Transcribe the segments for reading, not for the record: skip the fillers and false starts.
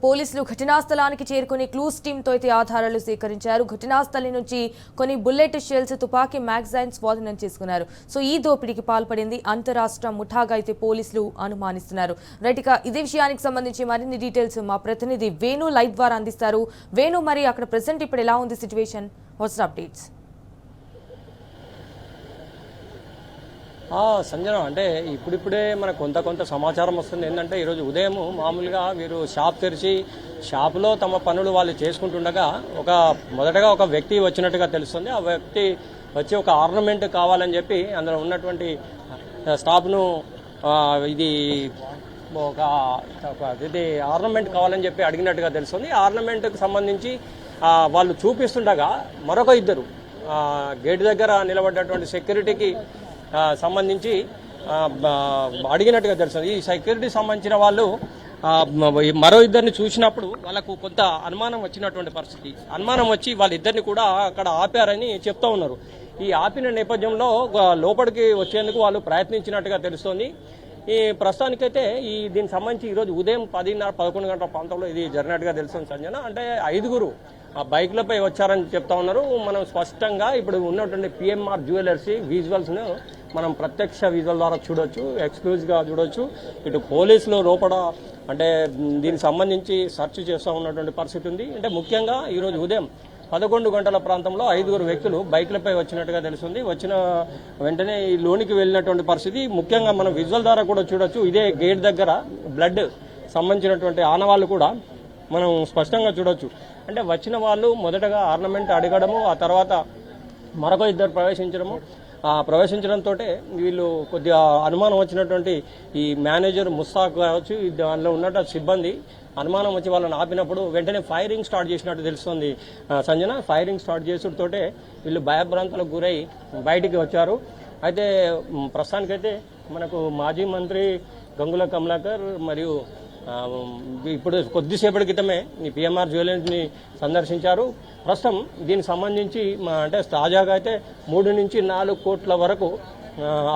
పోలీసులు ఘటనా స్థలానికి చేరుకుని క్లూస్ టీంతో అయితే ఆధారాలు సేకరించారు. ఘటనా స్థలం నుంచి కొన్ని బుల్లెట్ షెల్స్, తుపాకీ మ్యాగజైన్ స్వాధీనం చేసుకున్నారు. ఈ దోపిడీకి పాల్పడింది అంతరాష్ట్ర ముఠాగా అయితే పోలీసులు అనుమానిస్తున్నారు. రైట్, ఇక ఇదే విషయానికి సంబంధించి మరిన్ని డీటెయిల్స్ మా ప్రతినిధి వేణు లైవ్ ద్వారా అందిస్తారు. వేణు, మరి అక్కడ ప్రెసెంట్ ఇప్పుడు ఎలా ఉంది సిచ్యువేషన్? Watts updates? సంజన, అంటే ఇప్పుడిప్పుడే మనకు కొంత సమాచారం వస్తుంది. ఏంటంటే ఈరోజు ఉదయం మామూలుగా వీరు షాప్ తెరిచి షాపులో తమ పనులు వాళ్ళు చేసుకుంటుండగా మొదటగా ఒక వ్యక్తి వచ్చినట్టుగా తెలుస్తుంది. ఆ వ్యక్తి వచ్చి ఒక ఆర్నమెంట్ కావాలని చెప్పి అందులో ఉన్నటువంటి స్టాఫ్ను ఇది ఆర్నమెంట్ కావాలని చెప్పి అడిగినట్టుగా తెలుస్తుంది. ఆర్నమెంట్కి సంబంధించి వాళ్ళు చూపిస్తుండగా మరొక ఇద్దరు గేట్ దగ్గర నిలబడ్డటువంటి సెక్యూరిటీకి సంబంధించి అడిగినట్టుగా తెలుస్తుంది. ఈ సెక్యూరిటీ సంబంధించిన వాళ్ళు మరో ఇద్దరిని చూసినప్పుడు వాళ్ళకు కొంత అనుమానం వచ్చినటువంటి పరిస్థితి. అనుమానం వచ్చి వాళ్ళిద్దరిని కూడా అక్కడ ఆపారని చెప్తా ఉన్నారు. ఈ ఆపిన నేపథ్యంలో లోపలికి వచ్చేందుకు వాళ్ళు ప్రయత్నించినట్టుగా తెలుస్తోంది. ఈ ప్రస్తుతానికైతే దీనికి సంబంధించి ఈరోజు ఉదయం 10:30-11 గంటల ప్రాంతంలో ఇది జరిగినట్టుగా తెలుస్తుంది సంజన. అంటే 5గురు బైక్లపై వచ్చారని చెప్తా ఉన్నారు. మనం స్పష్టంగా ఇప్పుడు ఉన్నటువంటి పిఎంఆర్ జ్యువెలర్స్ విజువల్స్ను మనం ప్రత్యక్ష విజువల్ ద్వారా చూడొచ్చు, ఎక్స్క్లూజివ్గా చూడొచ్చు. ఇటు పోలీసులు లోపల అంటే దీనికి సంబంధించి సెర్చ్ చేస్తూ ఉన్నటువంటి పరిస్థితి ఉంది. అంటే ముఖ్యంగా ఈరోజు ఉదయం 11 గంటల ప్రాంతంలో 5గురు వ్యక్తులు బైక్లపై వచ్చినట్టుగా తెలుస్తుంది. వచ్చిన వెంటనే ఈ లోనికి వెళ్ళినటువంటి పరిస్థితి ముఖ్యంగా మనం విజువల్ ద్వారా కూడా చూడొచ్చు. ఇదే గేట్ దగ్గర బ్లడ్ సంబంధించినటువంటి ఆనవాళ్లు కూడా మనం స్పష్టంగా చూడొచ్చు. అంటే వచ్చిన వాళ్ళు మొదటగా ఆర్నమెంట్ అడగడము, ఆ తర్వాత మరొక ఇద్దరు ప్రవేశించడంతో వీళ్ళు కొద్దిగా అనుమానం వచ్చినటువంటి ఈ మేనేజర్ ముస్తాక్ కావచ్చు, దానిలో ఉన్నట్టు సిబ్బంది అనుమానం వచ్చి వాళ్ళని ఆపినప్పుడు వెంటనే ఫైరింగ్ స్టార్ట్ చేసినట్టు తెలుస్తుంది సంజన. ఫైరింగ్ స్టార్ట్ చేసుడుతోటే వీళ్ళు భయభ్రాంతులకు గురై బయటికి వచ్చారు. అయితే ప్రస్తుతానికైతే మనకు మాజీ మంత్రి గంగుల కమలాకర్ మరియు ఇప్పుడు కొద్దిసేపటి క్రితమే ఈ పిఎంఆర్ జ్యువెలర్స్ని సందర్శించారు. ప్రస్తుతం దీనికి సంబంధించి అంటే తాజాగా అయితే 3 నుంచి 4 కోట్ల వరకు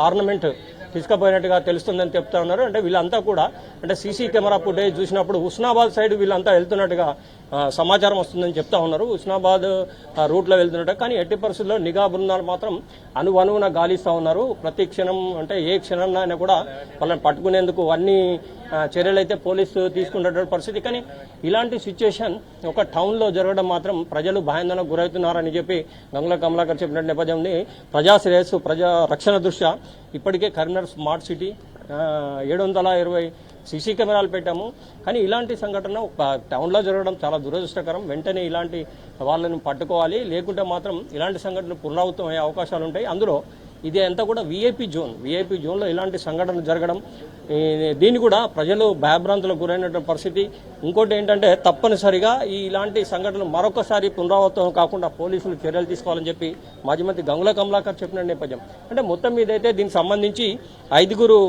ఆర్నమెంట్ తీసుకుపోయినట్టుగా తెలుస్తుందని చెప్తా ఉన్నారు. అంటే వీళ్ళంతా కూడా అంటే సీసీ కెమెరా ఫుటేజ్ చూసినప్పుడు హుస్నాబాద్ సైడ్ వీళ్ళంతా వెళ్తున్నట్టుగా సమాచారం వస్తుందని చెప్తా ఉన్నారు. హుస్నాబాద్ రూట్లో వెళ్తున్నట్టు, కానీ ఎట్టి పరిస్థితుల్లో నిఘా బృందాలు మాత్రం అనువున గాలిస్తూ ఉన్నారు. ప్రతి క్షణం అంటే ఏ క్షణంలో కూడా వాళ్ళని పట్టుకునేందుకు అన్ని చర్యలు అయితే పోలీసు తీసుకున్నటువంటి పరిస్థితి. కానీ ఇలాంటి సిచ్యుయేషన్ ఒక టౌన్లో జరగడం మాత్రం ప్రజలు భయాందోళనకు గురవుతున్నారని చెప్పి గంగుల కమలాకర్ చెప్పిన నేపథ్యంని ప్రజా శ్రేయస్సు, ప్రజా రక్షణ దృష్ట్యా ఇప్పటికే కరీంనగర్ స్మార్ట్ సిటీ 720 సీసీ కెమెరాలు పెట్టాము. కానీ ఇలాంటి సంఘటన టౌన్లో జరగడం చాలా దురదృష్టకరం. వెంటనే ఇలాంటి వాళ్ళని పట్టుకోవాలి, లేకుంటే మాత్రం ఇలాంటి సంఘటనలు పునరావృతం అయ్యే అవకాశాలు ఉంటాయి. అందులో ఇది అంతా కూడా వీఐపీ జోన్లో ఇలాంటి సంఘటనలు జరగడం, దీన్ని కూడా ప్రజలు భయభ్రాంతులకు గురైనటువంటి పరిస్థితి. ఇంకోటి ఏంటంటే తప్పనిసరిగా ఇలాంటి సంఘటనలు మరొకసారి పునరావృతం కాకుండా పోలీసులు చర్యలు తీసుకోవాలని చెప్పి మాజీ మంత్రి గంగుల కమలాకర్ చెప్పిన నేపథ్యం. అంటే మొత్తం మీద అయితే దీనికి సంబంధించి 5గురు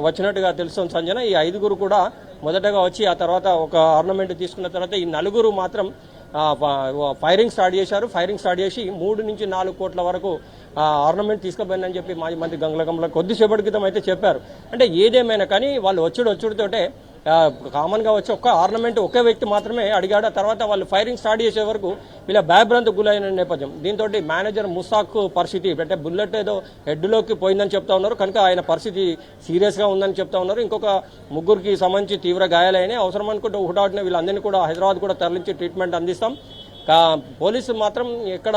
వచ్చినట్టుగా తెలుస్తుంది సంజన. ఈ 5గురు కూడా మొదటగా వచ్చి ఆ తర్వాత ఒక ఆర్నమెంట్ తీసుకున్న తర్వాత ఈ 4గురు మాత్రం ఫైరింగ్ స్టార్ట్ చేశారు. ఫైరింగ్ స్టార్ట్ చేసి 3 నుంచి 4 కోట్ల వరకు ఆర్నమెంట్ తీసుకుపోయిందని చెప్పి మాజీ మంత్రి గంగుల కమలాకర్ కొద్దిసేపటి క్రితం అయితే చెప్పారు. అంటే ఏదేమైనా కానీ వాళ్ళు వచ్చుడుతోటే కామన్గా వచ్చి ఒక్క ఆర్నమెంట్ ఒకే వ్యక్తి మాత్రమే అడిగాడు. ఆ తర్వాత వాళ్ళు ఫైరింగ్ స్టార్ట్ చేసే వరకు వీళ్ళ భయభ్రాంతి గురైన నేపథ్యం. దీంతో మేనేజర్ ముస్తాక్ పరిస్థితి అంటే బుల్లెట్ ఏదో హెడ్లోకి పోయిందని చెప్తా ఉన్నారు. కనుక ఆయన పరిస్థితి సీరియస్గా ఉందని చెప్తా ఉన్నారు. ఇంకొక 3గురికి సంబంధించి తీవ్ర గాయాలైనాయి. అవసరం అనుకుంటే హుటాహుటిన వీళ్ళందరినీ కూడా హైదరాబాద్ కూడా తరలించి ట్రీట్మెంట్ అందిస్తాం. పోలీసు మాత్రం ఎక్కడ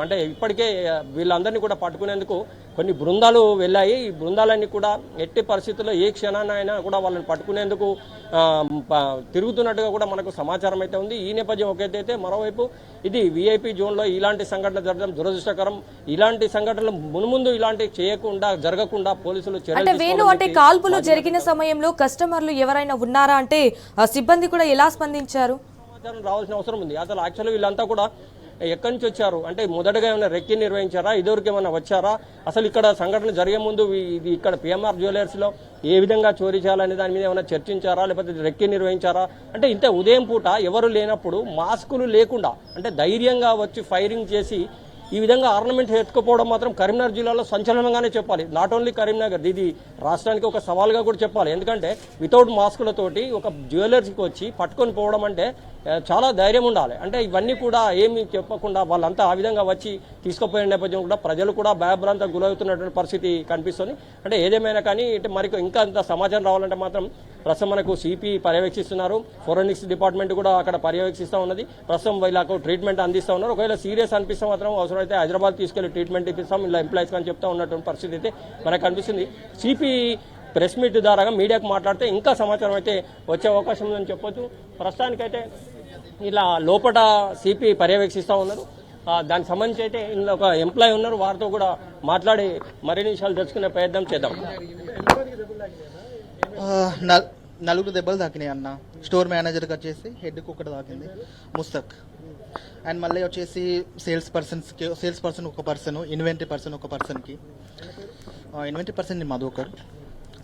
అంటే ఇప్పటికే వీళ్ళందరినీ కూడా పట్టుకునేందుకు కొన్ని బృందాలు వెళ్ళాయి. ఈ బృందాలన్నీ కూడా ఎట్టి పరిస్థితుల్లో ఏ క్షణాన్నైనా కూడా వాళ్ళని పట్టుకునేందుకు తిరుగుతున్నట్టుగా కూడా మనకు సమాచారం అయితే ఉంది. ఈ నేపథ్యం ఒకటైతే మరోవైపు ఇది వీఐపీ జోన్లో ఇలాంటి సంఘటనలు జరగడం దురదృష్టకరం. ఇలాంటి సంఘటనలు మున్ముందు ఇలాంటి జరగకుండా పోలీసులు చర్యలు అంటే కాల్పులు జరిగిన సమయంలో కస్టమర్లు ఎవరైనా ఉన్నారా అంటే సిబ్బంది కూడా ఎలా స్పందించారు? రావాల్సిన అవసరం ఉంది. అసలు యాక్చువల్గా వీళ్ళంతా కూడా ఎక్కడి నుంచి వచ్చారు అంటే మొదటగా ఏమైనా రెక్కి నిర్వహించారా, ఇదివరకు ఏమైనా వచ్చారా, అసలు ఇక్కడ సంఘటన జరిగే ముందు ఇది ఇక్కడ పిఎంఆర్ జ్యువెలర్స్లో ఏ విధంగా చోరీ చేయాలనే దాని మీద ఏమైనా చర్చించారా, లేకపోతే రెక్కి నిర్వహించారా? అంటే ఇంత ఉదయం పూట ఎవరు లేనప్పుడు మాస్కులు లేకుండా అంటే ధైర్యంగా వచ్చి ఫైరింగ్ చేసి ఈ విధంగా ఆర్నమెంట్ ఎత్తుకుపోవడం మాత్రం కరీంనగర్ జిల్లాలో సంచలనంగానే చెప్పాలి. నాట్ ఓన్లీ కరీంనగర్, ఇది రాష్ట్రానికి ఒక సవాల్గా కూడా చెప్పాలి. ఎందుకంటే వితౌట్ మాస్కులతోటి ఒక జ్యువెలర్స్కి వచ్చి పట్టుకొని పోవడం అంటే చాలా ధైర్యం ఉండాలి. అంటే ఇవన్నీ కూడా ఏమి చెప్పకుండా వాళ్ళంతా ఆ విధంగా వచ్చి తీసుకుపోయిన నేపథ్యం కూడా ప్రజలు కూడా భయభ్రాంతం గురవుతున్నటువంటి పరిస్థితి కనిపిస్తుంది. అంటే ఏదేమైనా కానీ మరి ఇంకా అంత సమాచారం రావాలంటే మాత్రం ప్రస్తుతం మనకు సిపి పర్యవేక్షిస్తున్నారు, ఫోరెన్సిక్స్ డిపార్ట్మెంట్ కూడా అక్కడ పర్యవేక్షిస్తూ ఉన్నది. ప్రస్తుతం వీళ్ళకు ట్రీట్మెంట్ అందిస్తూ ఉన్నారు. ఒకవేళ సీరియస్ అనిపిస్తే మాత్రం అవసరమైతే హైదరాబాద్ తీసుకెళ్లి ట్రీట్మెంట్ ఇప్పిస్తాం ఇలా ఎంప్లాయీస్ అని చెప్తా ఉన్నటువంటి పరిస్థితి అయితే మనకు కనిపిస్తుంది. సిపి ప్రెస్ మీట్ ద్వారా మీడియాకు మాట్లాడితే ఇంకా సమాచారం అయితే వచ్చే అవకాశం ఉందని చెప్పొచ్చు. ప్రస్తుతానికైతే ఇలా లోపల సిపి పర్యవేక్షిస్తూ ఉన్నారు. దానికి సంబంధించి అయితే ఇందులో ఒక ఎంప్లాయీ ఉన్నారు, వారితో కూడా మాట్లాడి మరిన్ని విషయాలు తెలుసుకునే ప్రయత్నం చేద్దాం. నలుగురు దెబ్బలు తాకినాయి అన్న. స్టోర్ మేనేజర్కి వచ్చేసి హెడ్కి ఒకటి తాకింది, ముస్తక్. అండ్ మళ్ళీ వచ్చేసి సేల్స్ పర్సన్ ఒక పర్సన్, ఇన్వెంటరీ పర్సన్ ఒక పర్సన్కి. Inventory person Madhukar,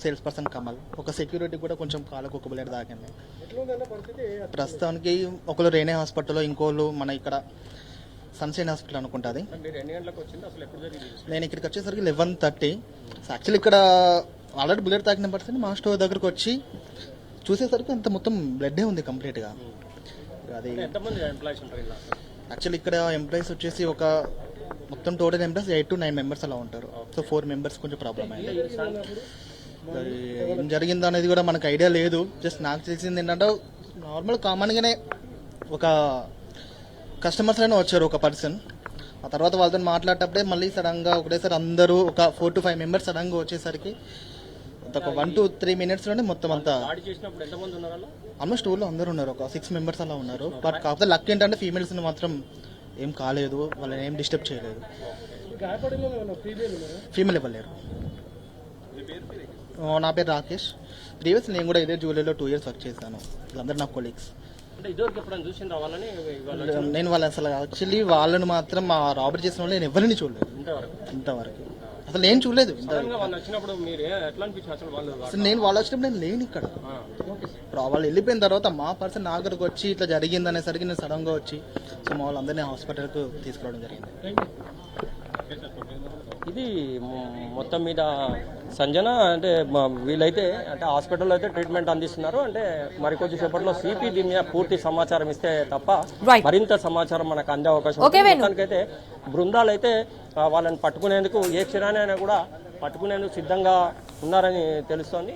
sales person Kamal, ఒక సెక్యూరిటీ కూడా కొంచెం కాళ్ళకు ఒక బుల్లెట్ తాకింది. ప్రస్తుతానికి ఒకరు రేనే హాస్పిటల్లో, ఇంకోళ్ళు మన ఇక్కడ సన్షైన్ హాస్పిటల్ అనుకుంటుంది. నేను ఇక్కడికి వచ్చేసరికి 11:30. యాక్చువల్లీ ఇక్కడ ఆల్రెడీ బుల్లెట్ తాకిన పర్సన్ మా స్టోర్ దగ్గరకు వచ్చి చూసేసరికి అంత మొత్తం బ్లడ్డే ఉంది కంప్లీట్గా. అది యాక్చువల్లీ ఇక్కడ ఎంప్లాయీస్ వచ్చేసి ఒక మొత్తం టోటల్ ఎంప్లాయీస్ 8 to 9 members అలా ఉంటారు. సో 4 members కొంచెం ప్రాబ్లమ్ అయింది. ఏం జరిగిందో అనేది కూడా మనకు ఐడియా లేదు. జస్ట్ నాకు తెలిసింది ఏంటంటే నార్మల్ కామన్గానే ఒక కస్టమర్స్ అయినా వచ్చారు ఒక పర్సన్. ఆ తర్వాత వాళ్ళతో మాట్లాడేటప్పుడే మళ్ళీ సడన్గా ఒకటేసారి అందరూ ఒక 4 to 5 members సడన్గా వచ్చేసరికి ఒక 1 to 3 minutesలోనే మొత్తం అంతా ఆల్మోస్ట్ ఊళ్ళో అందరూ ఉన్నారు. ఒక 6 members అలా ఉన్నారు. బట్ కాకపోతే లక్ ఏంటంటే ఫీమేల్స్ని మాత్రం ఏం కాలేదు, వాళ్ళని ఏం డిస్టర్బ్ చేయలేదు. ఫీమేల్ ఇవ్వలేరు. నా పేరు రాకేష్. ప్రీవియస్ నేను కూడా ఇదే జ్యువెలరీలో 2 years వర్క్ చేశాను. వీళ్ళందరూ నా కొలీగ్స్. నేను వాళ్ళు అసలు యాక్చువల్లీ వాళ్ళని మాత్రం మా రాబరీ చేసిన వాళ్ళు నేను ఎవరిని చూడలేదు ఇంతవరకు. అసలు నేను చూడలేదు. అసలు నేను వాళ్ళు వచ్చినప్పుడు నేను లేను ఇక్కడ. వాళ్ళు వెళ్ళిపోయిన తర్వాత మా పర్సన్ నా దగ్గరకు వచ్చి ఇట్లా జరిగింది అనేసరికి నేను సడన్గా వచ్చి సో మా వాళ్ళందరినీ హాస్పిటల్కు తీసుకురావడం జరిగింది. ఇది మొత్తం మీద సంజన అంటే వీళ్ళైతే అంటే హాస్పిటల్లో అయితే ట్రీట్మెంట్ అందిస్తున్నారు. అంటే మరి కొంచెం సేపట్లో సిపి దీని మీద పూర్తి సమాచారం ఇస్తే తప్ప మరింత సమాచారం మనకు అందే అవకాశం ఉంది. అయితే బృందాలు అయితే వాళ్ళని పట్టుకునేందుకు ఏ క్షణానైనా కూడా పట్టుకునేందుకు సిద్ధంగా ఉన్నారని తెలుస్తోంది.